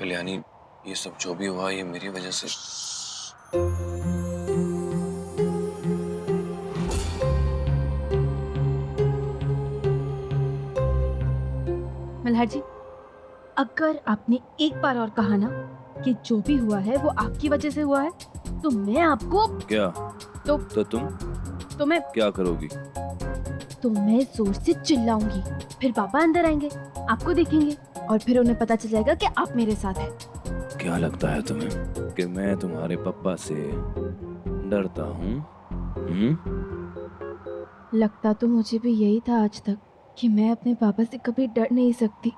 कल्याणी, ये सब जो भी हुआ ये मेरी वजह से। मल्हार जी, अगर आपने एक बार और कहा ना कि जो भी हुआ है वो आपकी वजह से हुआ है, तो मैं आपको क्या? तो तुम मैं क्या करोगी? जोर से चिल्लाऊंगी। फिर पापा अंदर आएंगे, आपको देखेंगे और फिर उन्हें पता चल जाएगा कि आप मेरे साथ हैं। क्या लगता है तुम्हें कि मैं तुम्हारे पापा से डरता हूँ? लगता तो मुझे भी यही था आज तक कि मैं अपने पापा से कभी डर नहीं सकती,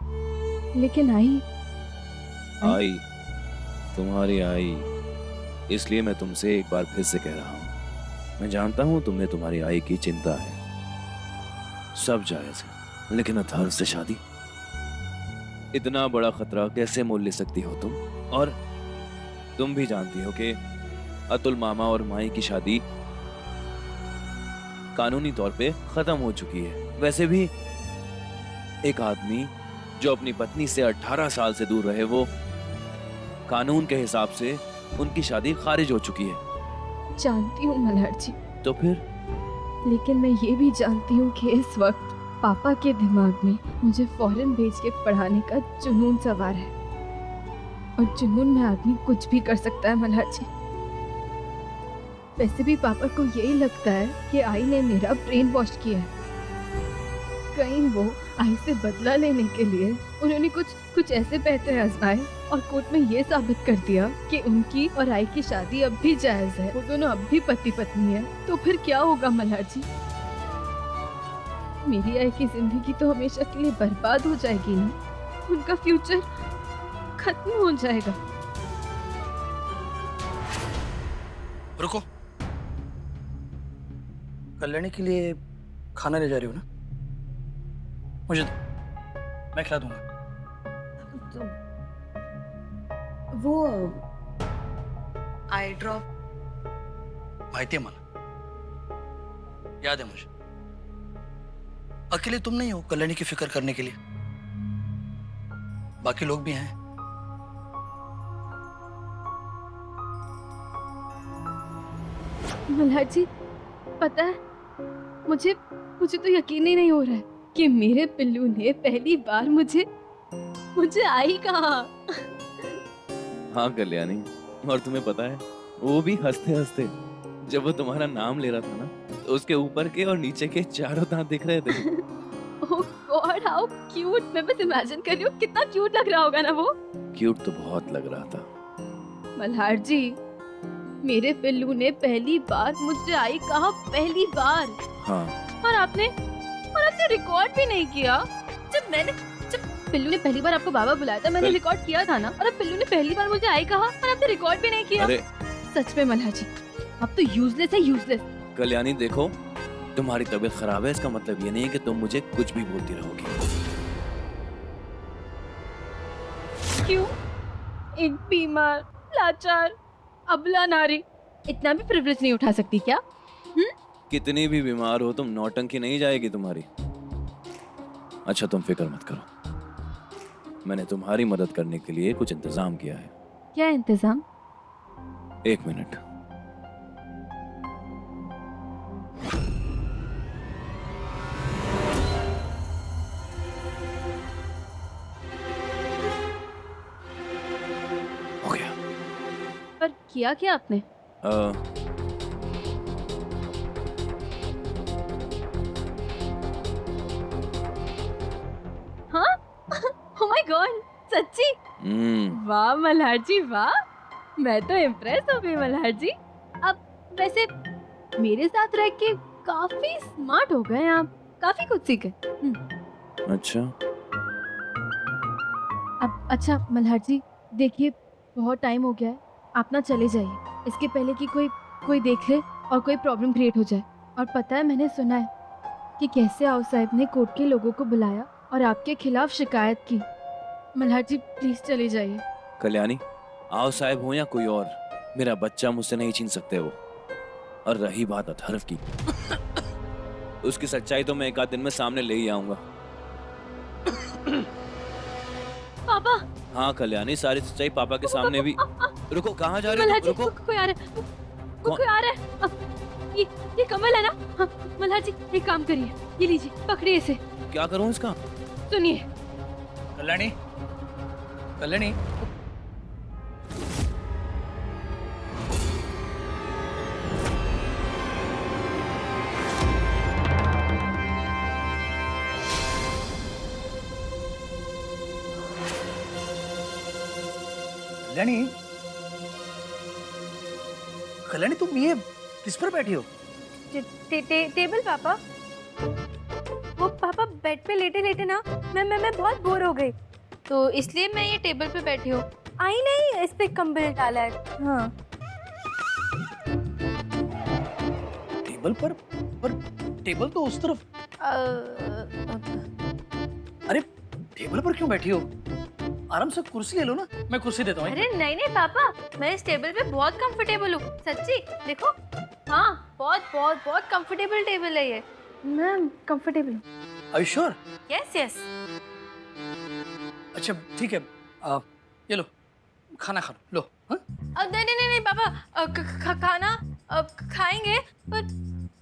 लेकिन आई। आई, तुम्हारी आई, इसलिए मैं तुमसे एक बार फिर से कह रहा हूँ, मैं जानता हूँ तुम्हें तुम्हारी आई की चिंता है, सब जायज है, लेकिन अथर्व से शादी, इतना बड़ा खतरा कैसे मोल ले सकती हो तुम? और तुम भी जानती हो कि अतुल मामा और माई की शादी कानूनी तौर पे खत्म हो चुकी है। वैसे भी एक आदमी जो अपनी पत्नी से 18 साल से दूर रहे, वो कानून के हिसाब से उनकी शादी खारिज हो चुकी है। जानती हूँ मल्हार जी, तो फिर लेकिन मैं ये भी जानती हूँ कि इस वक्त पापा के दिमाग में मुझे फॉरेन भेज के पढ़ाने का जुनून सवार है, और जुनून में आदमी कुछ भी कर सकता है मल्हार जी। वैसे भी पापा को यही लगता है कि आई ने मेरा ब्रेन वॉश किया है। कहीं वो आई से बदला लेने के लिए उन्होंने कुछ ऐसे पैसे आजमाए और कोर्ट में ये साबित कर दिया कि उनकी और आई की शादी अब भी जायज है, वो दोनों अब भी पति पत्नी है। तो फिर क्या होगा मल्हार जी? मेरी आई की जिंदगी तो हमेशा के लिए बर्बाद हो जाएगी ना, उनका फ्यूचर खत्म हो जाएगा। रुको, कल्याणी के लिए खाना ले जा रही हो ना? मुझे दो, मैं खिला दूंगा। तो वो आई ड्रॉप माहिती है मला, याद है मुझे। अकेले तुम नहीं हो कल्याणी की फिक्र करने के लिए, बाकी लोग भी हैं। मल्हार जी, पता है मुझे तो यकीन ही नहीं हो रहा है कि मेरे पिल्लू ने पहली बार मुझे आई कहा। हाँ कल्याणी, और तुम्हें पता है वो भी हंसते हंसते, जब वो तुम्हारा नाम ले रहा था ना, तो उसके ऊपर के और नीचे के चारों दांत दिख रहे थे। ओह गॉड, हाउ क्यूट। मैं बस इमेजिन कर रही हूँ कितना क्यूट लग रहा होगा ना वो। क्यूट तो बहुत लग रहा था। मल्हार जी, मेरे पिल्लू ने पहली बार मुझे आई कहा, पहली बार। हाँ, और आपने रिकॉर्ड भी नहीं किया। जब पिल्लू ने पहली बार आपको बाबा बुलाया था, मैंने रिकॉर्ड किया था ना। और अब पिल्लू ने पहली बार मुझे आई कहा और आपने रिकॉर्ड भी नहीं किया। अरे सच में मल्हार जी, अब तो यूजलेस है, यूजलेस। कल्याणी देखो, तुम्हारी तबीयत खराब है, इसका मतलब ये नहीं है कि तुम मुझे कुछ भी बोलती रहोगी। क्यों? एक बीमार, लाचार, अबला नारी इतना भी प्रिविलेज नहीं उठा सकती क्या? कितनी भी बीमार हो तुम, नौटंकी नहीं जाएगी तुम्हारी। अच्छा तुम फिक्र मत करो, मैंने तुम्हारी मदद करने के लिए कुछ इंतजाम किया है। क्या इंतजाम? एक मिनट। हो गया। पर किया क्या आपने? हाँ? ओह माय गॉड, सच्ची? वाह मल्हार जी वाह, मैं तो इम्प्रेस हो गई मल्हार जी। अब वैसे मेरे साथ रह के काफी स्मार्ट हो गए आप, काफी कुछ सीखे। अच्छा, अब अच्छा मल्हार जी, देखिए बहुत टाइम हो गया है, आप ना चले जाइए, इसके पहले कि कोई देख ले और कोई प्रॉब्लम क्रिएट हो जाए। और पता है, मैंने सुना है कि कैसे आओ साहब ने कोर्ट के लोगों को बुलाया और आपके खिलाफ शिकायत की। मल्हार जी प्लीज चले जाइए। कल्याणी, आओ साहब हो या कोई और, मेरा बच्चा मुझसे नहीं छीन सकते वो। और रही बात अथर्व की, उसकी सच्चाई तो मैं एक आध दिन में सामने ले ही आऊंगा। पापा हाँ कल्याणी, सारी सच्चाई पापा के सामने भी। रुको, कहाँ जा रहे हो मल्हार तुम? जी, रुको। कोई आ रहा है, कोई आ रहा है। ये कमल है ना? हाँ, मल्हार जी एक काम करिए, ये लीजिए, पकड़िए इसे। क्या करूँ इसका? सुनिए। कल्याणी, कल्याणी, कल्याणी, कल्याणी, तुम ये किस पर बैठी हो? टेबल पापा। वो पापा बेड पे लेटे लेटे ना मैं बहुत बोर हो गई, तो इसलिए मैं ये टेबल पे बैठी हूँ। आई नहीं, इस पे कंबल डाला है। हाँ। टेबल पर टेबल तो उस तरफ। अरे टेबल पर क्यों बैठी हो? आराम से कुर्सी ले लो ना, मैं कुर्सी देता हूँ। अरे नहीं नहीं पापा, मैं इस टेबल पे बहुत कंफर्टेबल हूँ, सच्ची। देखो, हाँ, बहुत बहुत बहुत कंफर्टेबल टेबल है ये। मैं कंफर्टेबल हूँ। Are you sure? Yes yes. अच्छा ठीक है, ये लो, खाना खा लो। हाँ? नहीं नहीं नहीं पापा, खाना खाएंगे, पर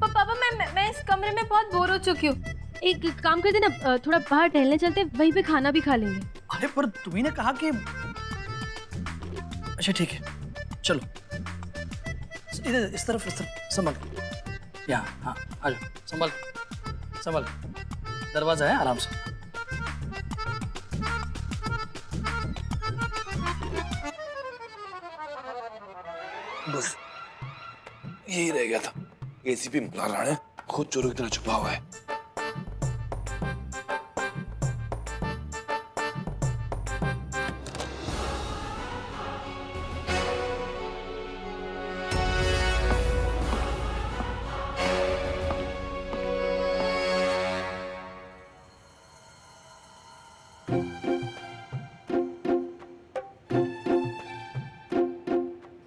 पापा मैं इस कमरे में बहुत बोर हो चुकी हूँ। एक काम करते ना, थोड़ा बाहर टहलने चलते, वहीं पे खाना भी खा लेंगे। अरे पर तुम्ही ने कहा कि। अच्छा ठीक है, चलो इधर, इस तरफ संभल। यहाँ, हाँ आ जाओ, संभल संभल, दरवाजा है, आराम से। बस यही रह गया था। एसीपी मल्हार राणे खुद चोरों की तरह छुपा हुआ है।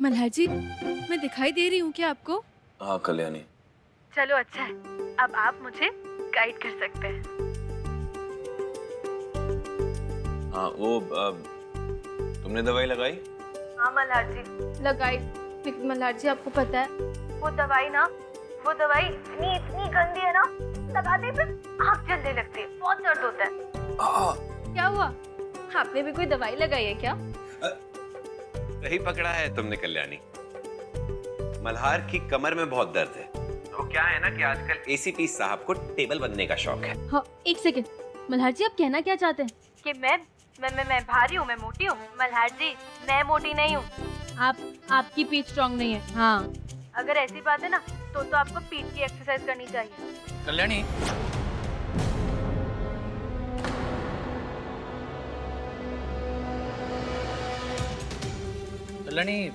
मल्हार जी, मैं दिखाई दे रही हूँ क्या आपको? हाँ कल्याणी। चलो अच्छा है, अब आप मुझे गाइड कर सकते हैं। हाँ वो तुमने दवाई लगाई? हाँ मल्हार जी लगाई। लेकिन मल्हार जी आपको पता है, वो दवाई इतनी गंदी है ना, लगाने पे आँख जलने लगती है, बहुत दर्द होता है। क्या हुआ, आपने भी कोई दवाई लगाई है क्या? सही पकड़ा है तुमने कल्याणी। मल्हार की कमर में बहुत दर्द है। तो क्या है ना कि आजकल एसीपी साहब को टेबल बनने का शौक है। हाँ, एक सेकंड, मल्हार जी आप कहना क्या चाहते हैं? कि मैं भारी हूँ, मैं मोटी हूँ। मल्हार जी मैं मोटी नहीं हूँ। आपकी पीठ स्ट्रांग नहीं है। हाँ, अगर ऐसी बात है ना, तो आपको पीठ की एक्सरसाइज करनी चाहिए। कल्याणी, कल्याणी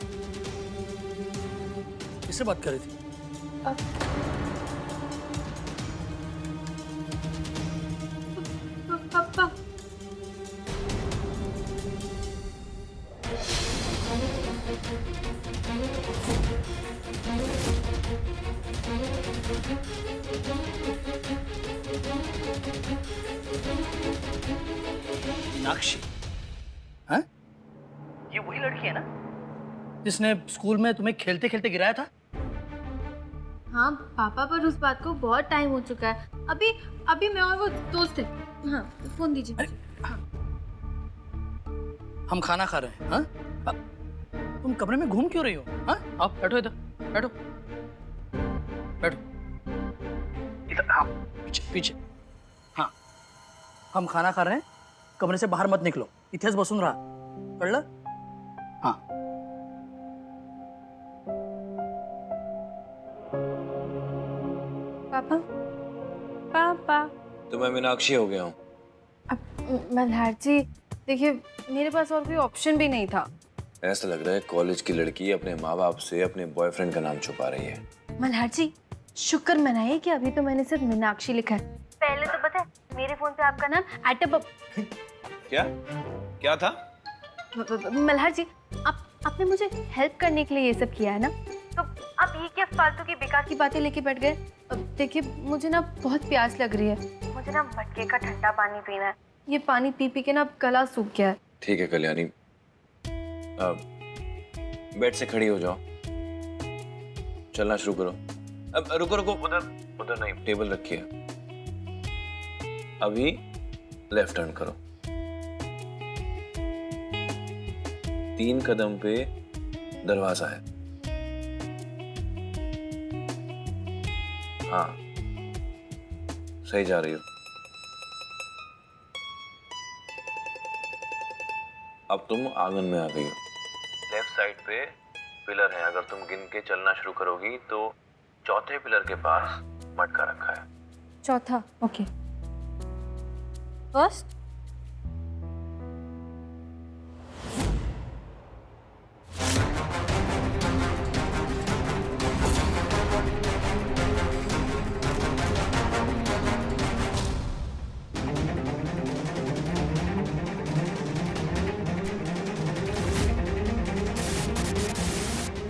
किससे बात कर रही थी? पापा मीनाक्षी, हाँ? ये वही लड़की है ना जिसने स्कूल में तुम्हें खेलते खेलते गिराया था? हाँ पापा, पर उस बात को बहुत टाइम हो चुका है। अभी मैं और वो दोस्त है। हाँ फोन दीजिए। अरे, हम खाना खा रहे हैं। हाँ? तुम कमरे में घूम क्यों रही हो? हाँ? आप बैठो इधर, बैठो बैठो इधर। हाँ पीछे पीछे। हाँ हम खाना खा रहे हैं, कमरे से बाहर मत निकलो, इथेच बसून रहा, कळलं? हाँ पापा पापा। तो मैं मीनाक्षी हो गया हूँ। अब मल्हार जी देखिए, मेरे पास और कोई ऑप्शन भी नहीं था। ऐसा लग रहा है कॉलेज की लड़की अपने माँ बाप से अपने बॉयफ्रेंड का नाम छुपा रही है। मल्हार जी शुक्र मनाइए कि अभी तो मैंने सिर्फ मीनाक्षी लिखा है। पहले तो पता है मेरे फोन पे आपका नाम एटब। क्या था? मल्हार जी आपने मुझे हेल्प करने के लिए ये सब किया है ना, तो आप ये क्या फालतू की बेकार की बातें लेके बैठ गए? अब देखिए, मुझे ना बहुत प्यास लग रही है, मुझे ना मटके का ठंडा पानी पीना है। ये पानी पी पी के ना गला सूख गया है। ठीक है कल्याणी, बेड से खड़ी हो जाओ, चलना शुरू करो। अब रुको रुको, उधर उधर नहीं, टेबल रखी है। अभी लेफ्ट टर्न करो, 3 कदम पे दरवाजा है। हाँ, सही जा रही हो। अब तुम आंगन में आ गई हो। लेफ्ट साइड पे पिलर है, अगर तुम गिन के चलना शुरू करोगी तो चौथे पिलर के पास मटका रखा है। चौथा, okay. First,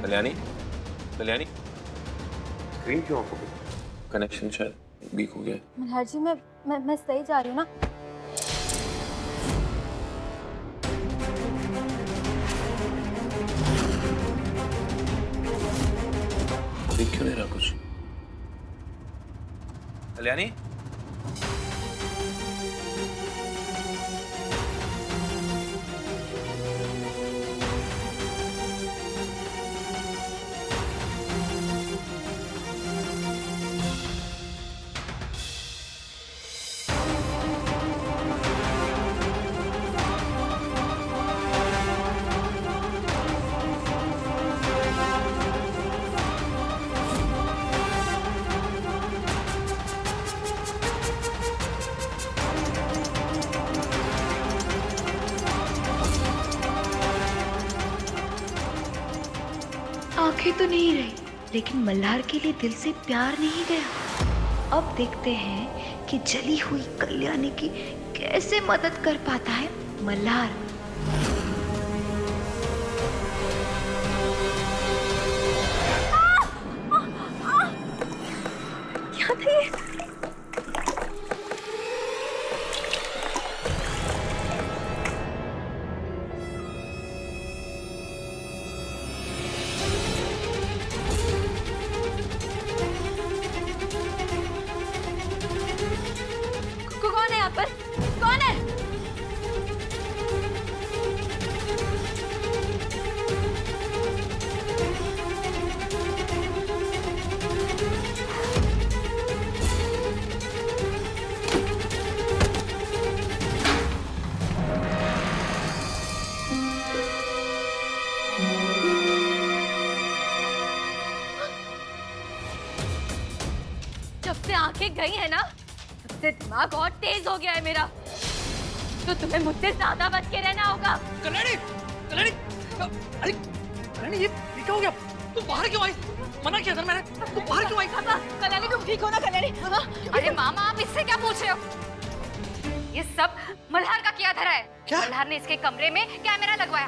Kalyani, Kalyani, screen क्यों ऑफ हो गई? कनेक्शन शायद वीक हो गया है। मल्हार जी मैं सही जा रही हूँ ना? दिख क्यों नहीं रहा कुछ? कल्याणी, आंखें तो नहीं रही, लेकिन मल्हार के लिए दिल से प्यार नहीं गया। अब देखते हैं कि जली हुई कल्याणी की कैसे मदद कर पाता है मल्हार। क्या था ये? कौन है यहाँ पर? कौन है? जब से आंखें गई है ना, से दिमाग और तेज हो गया है मेरा। तो तुम्हें मुझसे ज्यादा बच के रहना होगा। कल्याणी, कल्याणी, अरे कल्याणी, ये क्या हो गया? तुम बाहर क्यों आई? मना किया था मैंने, तुम बाहर क्यों आई? कल्याणी तुम ठीक हो ना? कल्याणी, अरे मामा आप इससे क्या पूछ रहे हो? ये सब मल्हार का किया धरा है। क्या? मल्हार ने इसके कमरे में कैमरा लगवाया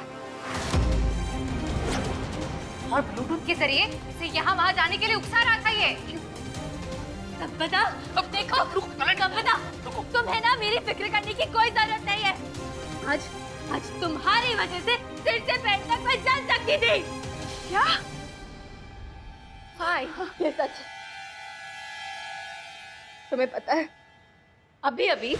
और ब्लूटूथ के जरिए इसे यहाँ वहाँ जाने के लिए उकसा रहा था ये। संपदा, अब देखो, संपदा, तुम्हें ना मेरी फिक्र करने की कोई जरूरत नहीं है। आज तुम्हारी वजह से सिर से पैर तक मैं जल सकती थी। क्या? हाय, ये सच। तुम्हें पता है, अभी अभी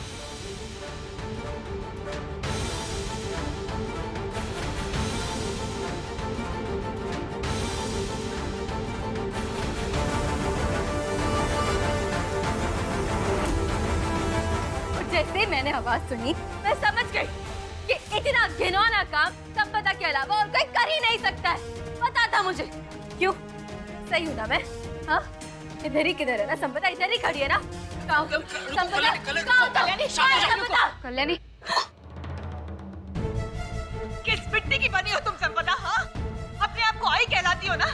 जैसे मैंने आवाज सुनी, मैं समझ गई कि इतना घिनौना काम संपदा के अलावा और कोई कर ही नहीं सकता है। पता था मुझे। क्यों? सही हूं ना मैं? हाँ? इधर ही किधर है ना? संपदा इधर ही खड़ी है ना? संपदा, कल्याणी, किस मिट्टी की बनी हो तुम संपदा? हाँ, अपने आप को आई कहलाती हो ना?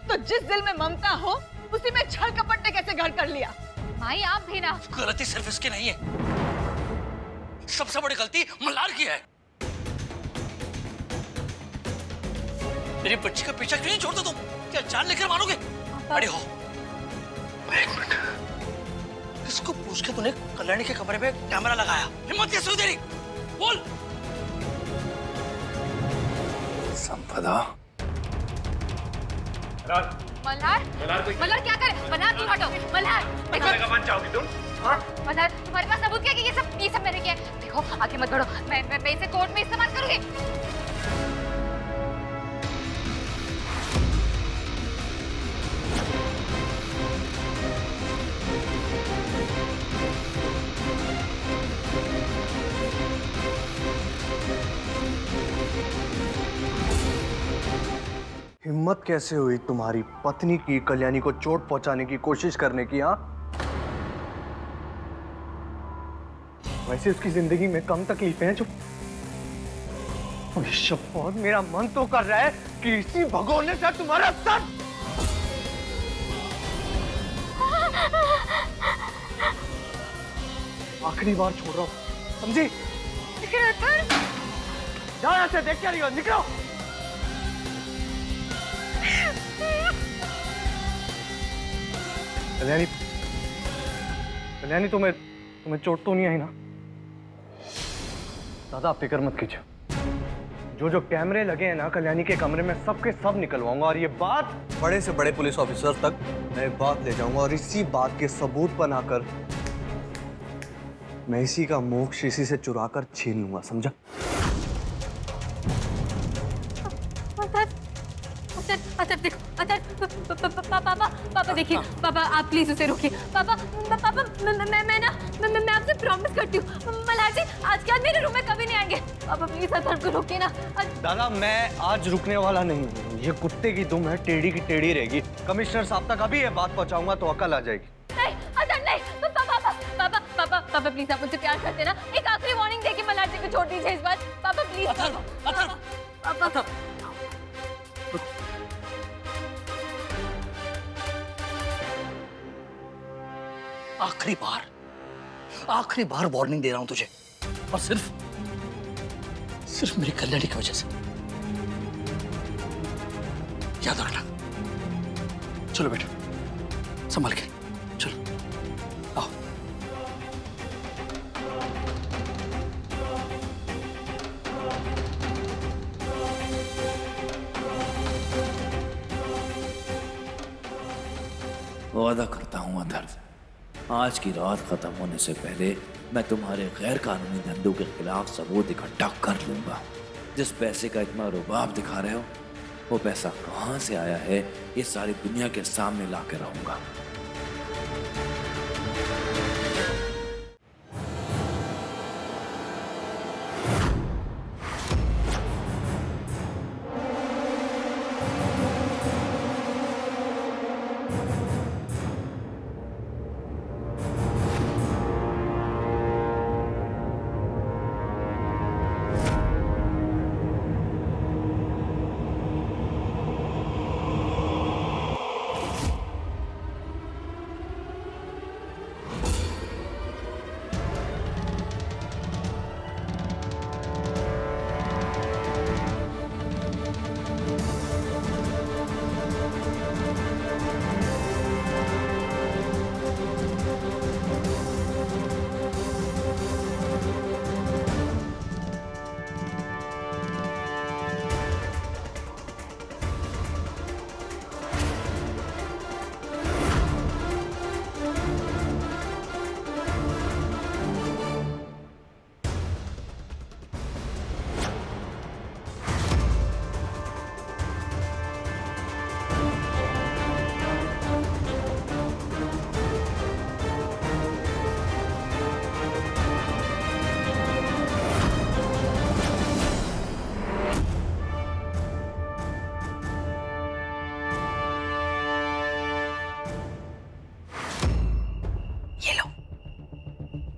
तो जिस दिल में ममता हो, उसी में छल कपट ने कैसे घर कर लिया? माई आप भी ना। गलती सिर्फ इसकी नहीं है, सबसे बड़ी गलती मल्हार की है। मेरी बच्ची का पीछा क्यों नहीं छोड़ते तुम? क्या जान लेकर मारोगे? अरे हो, एक मिनट, किसको पूछ के तूने कल्याणी के कमरे में कैमरा लगाया? हिम्मत कैसे हुई तेरी? बोल। फदा। मल्हार मल्हार क्या करे? मल्हार दूर हटो। मल्हार मल्हार तुम्हारे पास सबूत क्या कि ये सब मैंने किया है? देखो आगे मत बढ़ो, मैं इसे कोर्ट में इस्तेमाल करूंगी। हिम्मत कैसे हुई तुम्हारी पत्नी की कल्याणी को चोट पहुंचाने की कोशिश करने की? हाँ, वैसे उसकी जिंदगी में कम तकलीफें हैं जो शपथ मेरा मन तो कर रहा है कि इसी भगोने से तुम्हारा सर आखिरी बार छोड़ रहा हूं, समझी? जाओ यहाँ से, देख क्या रही हो, निकलो। कल्याणी, कल्याणी तुम्हें चोट तो नहीं आई ना? दादा आप फिक्र मत कीजिए, जो कैमरे लगे हैं ना कल्याणी के कमरे में सबके सब निकलवाऊंगा और ये बात बड़े से बड़े पुलिस ऑफिसर तक मैं बात ले जाऊंगा और इसी बात के सबूत बनाकर मैं इसी का मोक्ष इसी से चुरा कर छीन लूंगा, समझा? देखो पापा देखिए, पापा आप प्लीज उसे रोकिए। पापा मैं आपसे प्रॉमिस करती हूँ मल्हार जी आज के बाद मेरे रूम में कभी नहीं आएंगे। पापा प्लीज अतर को रोकिए ना। दादा मैं आज रुकने वाला नहीं हूँ, ये कुत्ते की दुम है, टेढ़ी की टेढ़ी रहेगी। कमिश्नर साहब तक अभी ये बात पहुंचाऊंगा तो अकल आ जाएगी। नहीं अतर नहीं, पापा प्लीज आप मुझसे प्यार करते ना, एक आखिरी वार्निंग देके मल्हार जी को छोड़ दीजिए इस बार। पापा प्लीज पापा आखिरी बार वार्निंग दे रहा हूं तुझे, और सिर्फ मेरी कल्याणी की वजह से। याद रखना। चलो बेटा संभाल के चलो, आओ। वादा करता हूँ अतर, आज की रात खत्म होने से पहले मैं तुम्हारे गैर कानूनी धंधों के खिलाफ सबूत इकट्ठा कर लूंगा। जिस पैसे का इतना रुबाब दिखा रहे हो वो पैसा कहाँ से आया है ये सारी दुनिया के सामने ला के रहूंगा।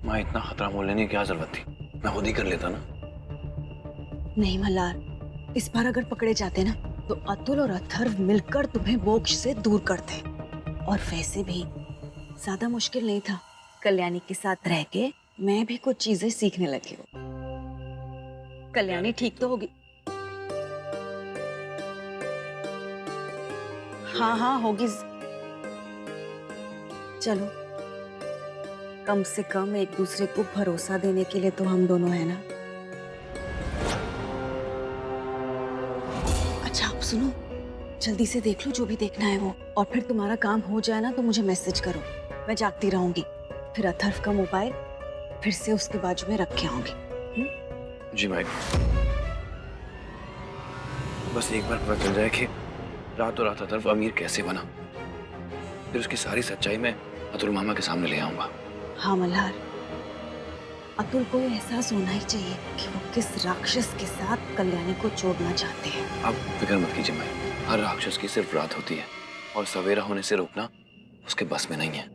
माँ इतना खतरा मोल लेने की क्या जरूरत थी, मैं खुद ही कर लेता ना। नहीं मल्हार, इस बार अगर पकड़े जाते ना तो अतुल और अथर्व मिलकर तुम्हें मोक्ष से दूर करते। और वैसे भी ज्यादा मुश्किल नहीं था, कल्याणी के साथ रह के मैं भी कुछ चीजें सीखने लगी हूँ। कल्याणी ठीक तो होगी। हाँ होगी। चलो कम से कम एक दूसरे को भरोसा देने के लिए तो हम दोनों हैं ना। अच्छा आप सुनो, जल्दी से देख लो जो भी देखना है वो, और फिर तुम्हारा काम हो जाए ना तो मुझे मैसेज करो, मैं जागती रहूंगी। फिर अथर्व का मोबाइल फिर से उसके बाजू में रख के आऊंगी। जी भाई, बस एक बार पता चल जाए कि रातों रात अथर्व अमीर कैसे बना, फिर उसकी सारी सच्चाई मैं अतुल मामा के सामने ले आऊंगा। हाँ मल्हार, अतुल को ये एहसास होना ही चाहिए कि वो किस राक्षस के साथ कल्याणी को जोड़ना चाहते हैं। आप फिक्र मत कीजिए भाई, हर राक्षस की सिर्फ रात होती है और सवेरा होने से रोकना उसके बस में नहीं है।